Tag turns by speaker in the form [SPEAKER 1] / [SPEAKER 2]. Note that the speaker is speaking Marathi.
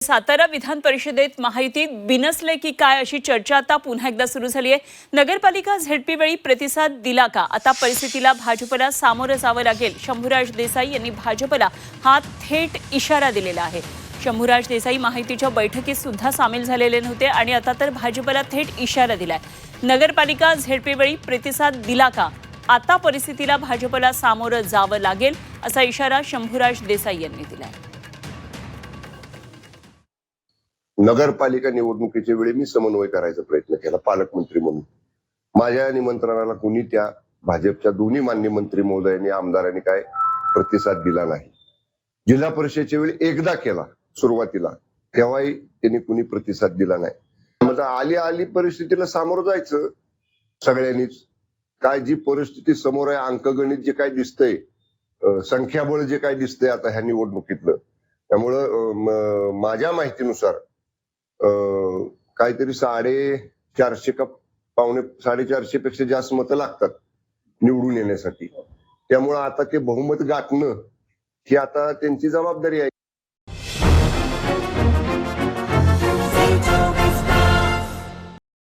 [SPEAKER 1] सातारा विधान परिषदेत महायुतीत बिनसले की काय अशी चर्चा आता पुन्हा एकदा सुरू झाली आहे। नगरपालिका झेडपी वेळी प्रतिसाद दिला का? आता परिस्थितीला भाजपला सामोरं जावं लागेल। शंभूराज देसाई यांनी भाजपला हा थेट इशारा दिलेला आहे। शंभूराज देसाई महायुतीच्या बैठकीत सुद्धा सामील झालेले नव्हते आणि आता तर भाजपला थेट इशारा दिलाय। नगरपालिका झेडपी वेळी प्रतिसाद दिला का? आता परिस्थितीला भाजपला सामोरं जावं लागेल असा इशारा शंभूराज देसाई यांनी दिलाय।
[SPEAKER 2] नगरपालिका निवडणुकीच्या वेळी मी समन्वय करायचा प्रयत्न केला पालकमंत्री म्हणून। माझ्या निमंत्रणाला कुणी त्या भाजपच्या दोन्ही मान्य मंत्री महोदयांनी आमदारांनी काय प्रतिसाद दिला नाही। जिल्हा परिषदेच्या वेळी एकदा केला सुरुवातीला, तेव्हाही त्यांनी कुणी प्रतिसाद दिला नाही। म्हणजे आली परिस्थितीला सामोरं जायचं सगळ्यांनीच। काय जी परिस्थिती समोर आहे, अंकगणित जे काय दिसतंय, संख्याबळ जे काय दिसतंय आता ह्या निवडणुकीतलं, त्यामुळं माझ्या माहितीनुसार काहीतरी 450 का पावणे 450 पेक्षा जास्त मतं लागतात निवडून येण्यासाठी। त्यामुळे आता ते बहुमत गाठणं ही आता त्यांची जबाबदारी आहे।